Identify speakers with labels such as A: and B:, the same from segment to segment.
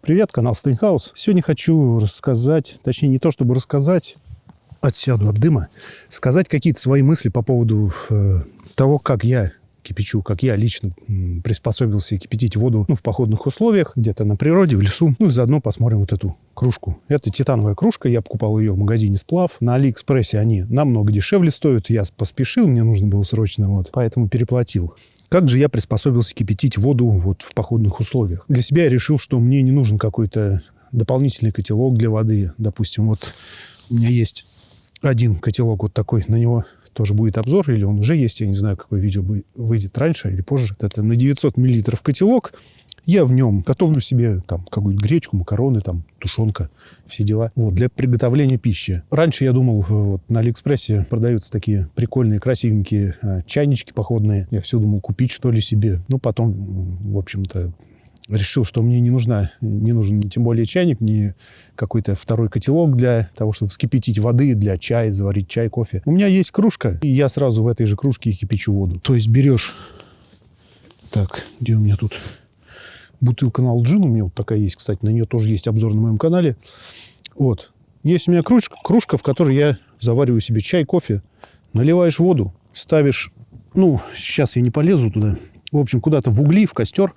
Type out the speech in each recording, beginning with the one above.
A: Привет, канал Стейнхаус. Сегодня хочу рассказать, точнее не то чтобы рассказать, отсяду от дыма, сказать какие-то свои мысли по поводу того, как я кипячу, как я лично приспособился кипятить воду в походных условиях, где-то на природе, в лесу. Ну и заодно посмотрим вот эту кружку. Это титановая кружка, я покупал ее в магазине «Сплав». На Алиэкспрессе они намного дешевле стоят. Я поспешил, мне нужно было срочно, поэтому переплатил. Как же я приспособился кипятить воду в походных условиях? Для себя я решил, что мне не нужен какой-то дополнительный котелок для воды. Допустим, у меня есть один котелок вот такой, на него тоже будет обзор, или он уже есть, я не знаю, какое видео выйдет раньше или позже. Это на 900 миллилитров котелок. Я в нем готовлю себе какую-то гречку, макароны, тушенка, все дела. Для приготовления пищи. Раньше я думал, на Алиэкспрессе продаются такие прикольные, красивенькие чайнички походные. Я все думал купить, что ли, себе. Потом, в общем-то, решил, что мне не нужен ни тем более чайник, ни какой-то второй котелок для того, чтобы вскипятить воды, для чая, заварить чай, кофе. У меня есть кружка, и я сразу в этой же кружке кипячу воду. То есть берешь... Так, где у меня тут... Бутылка Налджин у меня такая есть, кстати, на нее тоже есть обзор на моем канале. Есть у меня кружка, в которой я завариваю себе чай, кофе. Наливаешь воду, ставишь... сейчас я не полезу туда. В общем, куда-то в угли, в костер.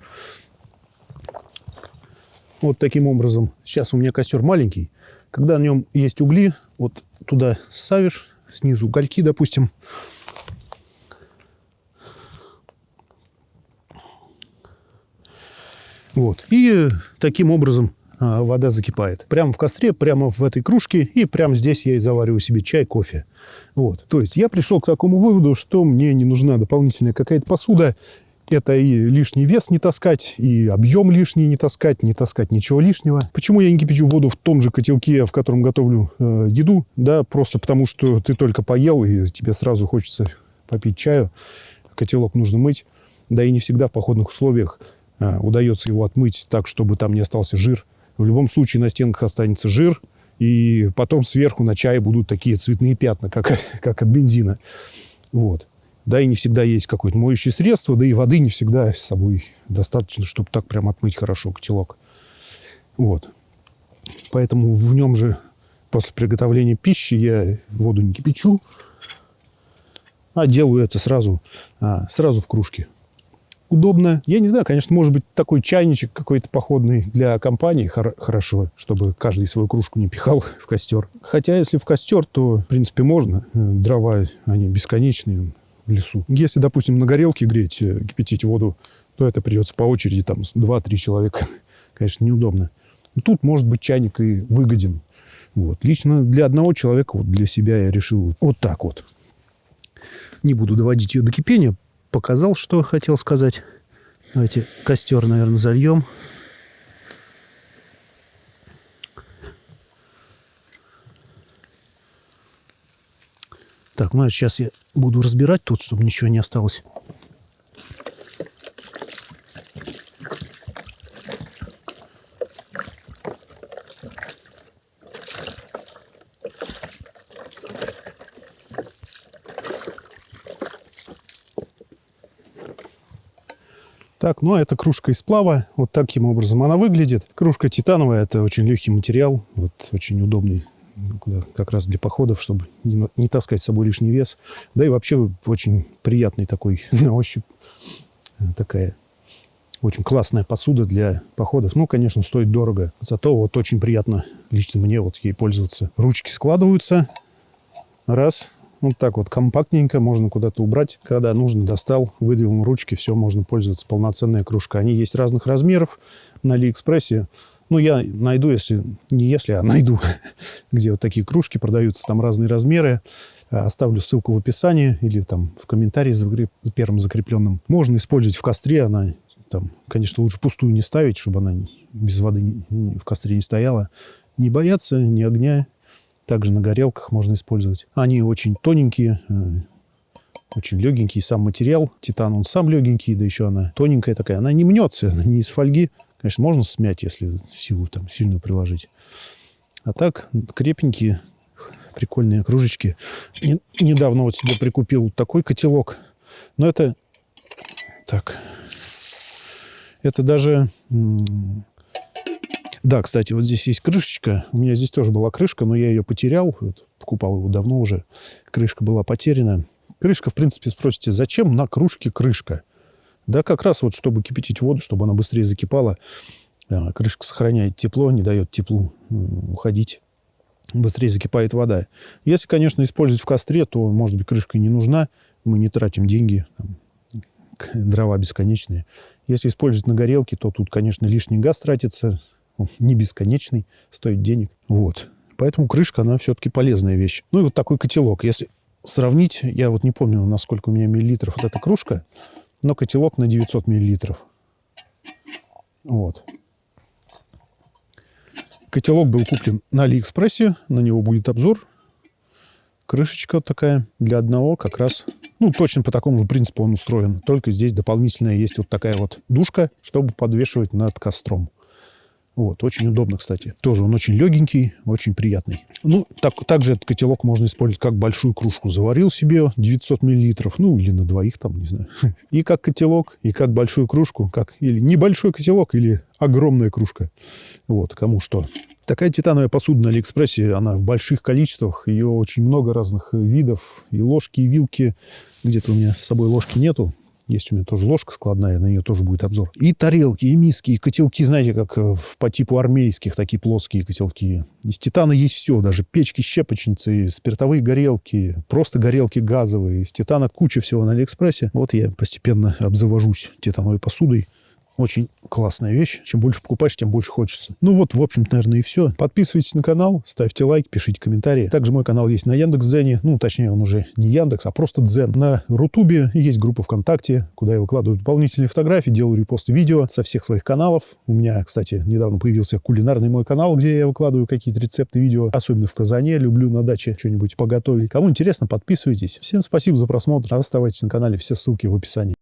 A: Вот таким образом. Сейчас у меня костер маленький. Когда на нем есть угли, туда ставишь, снизу угольки, допустим. И таким образом вода закипает. Прямо в костре, прямо в этой кружке. И прямо здесь я и завариваю себе чай, кофе. То есть я пришел к такому выводу, что мне не нужна дополнительная какая-то посуда. Это и лишний вес не таскать, и объем лишний не таскать ничего лишнего. Почему я не кипячу воду в том же котелке, в котором готовлю еду? Да, просто потому, что ты только поел, и тебе сразу хочется попить чаю. Котелок нужно мыть. Да и не всегда в походных условиях удается его отмыть так, чтобы там не остался жир. В любом случае на стенках останется жир, и потом сверху на чае будут такие цветные пятна, как от бензина. Да и не всегда есть какое-то моющее средство, да и воды не всегда с собой достаточно, чтобы так прям отмыть хорошо котелок. Поэтому в нем же после приготовления пищи я воду не кипячу, а делаю это сразу в кружке. Удобно. Я не знаю, конечно, может быть, такой чайничек какой-то походный для компании хорошо, чтобы каждый свою кружку не пихал в костер. Хотя, если в костер, то, в принципе, можно. Дрова, они бесконечные в лесу. Если, допустим, на горелке греть, кипятить воду, то это придется по очереди, 2-3 человека. Конечно, неудобно. Тут, может быть, чайник и выгоден. Лично для одного человека, для себя я решил так. Не буду доводить ее до кипения. Показал, что хотел сказать. Давайте костер, наверное, зальем. Так, сейчас я буду разбирать тут, чтобы ничего не осталось. Так, это кружка из сплава. Таким образом она выглядит. Кружка титановая, это очень легкий материал, очень удобный как раз для походов, чтобы не таскать с собой лишний вес. Да и вообще очень приятный такой на ощупь. Такая очень классная посуда для походов. Конечно, стоит дорого. Зато очень приятно лично мне ей пользоваться. Ручки складываются. Раз. Так компактненько, можно куда-то убрать. Когда нужно, достал, выдвинул ручки, все, можно пользоваться. Полноценная кружка. Они есть разных размеров на Алиэкспрессе. Я найду, найду, где такие кружки продаются, там разные размеры. Оставлю ссылку в описании или в комментарии первым закрепленным. Можно использовать в костре. Она конечно, лучше пустую не ставить, чтобы она без воды в костре не стояла. Не бояться ни огня. Также на горелках можно использовать. Они очень тоненькие, очень легенький. Сам материал, титан, он сам легенький, да еще она тоненькая такая. Она не мнется, она не из фольги. Конечно, можно смять, если силу сильно приложить. А так, крепенькие, прикольные кружечки. Недавно себе прикупил такой котелок. Но это... Так. Это даже... Да, кстати, вот здесь есть крышечка. У меня здесь тоже была крышка, но я ее потерял. Вот, покупал его давно уже. Крышка была потеряна. Крышка, в принципе, спросите, зачем на кружке крышка? Да как раз вот, чтобы кипятить воду, чтобы она быстрее закипала. Крышка сохраняет тепло, не дает теплу уходить. Быстрее закипает вода. Если, конечно, использовать в костре, то, может быть, крышка и не нужна. Мы не тратим деньги. Дрова бесконечные. Если использовать на горелке, то тут, конечно, лишний газ тратится. Он не бесконечный, стоит денег. Вот. Поэтому крышка, она все-таки полезная вещь. Ну и вот такой котелок. Если сравнить, я вот не помню, на сколько у меня миллилитров вот эта кружка, но котелок на 900 миллилитров. Вот. Котелок был куплен на Алиэкспрессе. На него будет обзор. Крышечка вот такая для одного как раз. Ну, точно по такому же принципу он устроен. Только здесь дополнительная есть вот такая вот дужка, чтобы подвешивать над костром. Вот, очень удобно, кстати. Тоже он очень легенький, очень приятный. Ну, также этот котелок можно использовать как большую кружку. Заварил себе 900 миллилитров, ну, или на двоих там, не знаю. И как котелок, и как большую кружку, как или небольшой котелок, или огромная кружка. Вот, кому что. Такая титановая посуда на Алиэкспрессе, она в больших количествах. Ее очень много разных видов. И ложки, и вилки. Где-то у меня с собой ложки нету. Есть у меня тоже ложка складная, на нее тоже будет обзор. И тарелки, и миски, и котелки, знаете, как по типу армейских, такие плоские котелки. Из титана есть все, даже печки, щепочницы, спиртовые горелки, просто горелки газовые. Из титана куча всего на Алиэкспрессе. Вот я постепенно обзавожусь титановой посудой. Очень классная вещь. Чем больше покупаешь, тем больше хочется. Ну вот, в общем-то, наверное, и все. Подписывайтесь на канал, ставьте лайк, пишите комментарии. Также мой канал есть на Яндекс.Дзене. Ну, точнее, он уже не Яндекс, а просто Дзен. На Рутубе есть группа ВКонтакте, куда я выкладываю дополнительные фотографии, делаю репосты видео со всех своих каналов. У меня, кстати, недавно появился кулинарный мой канал, где я выкладываю какие-то рецепты видео. Особенно в Казани. Люблю на даче что-нибудь поготовить. Кому интересно, подписывайтесь. Всем спасибо за просмотр. Оставайтесь на канале. Все ссылки в описании.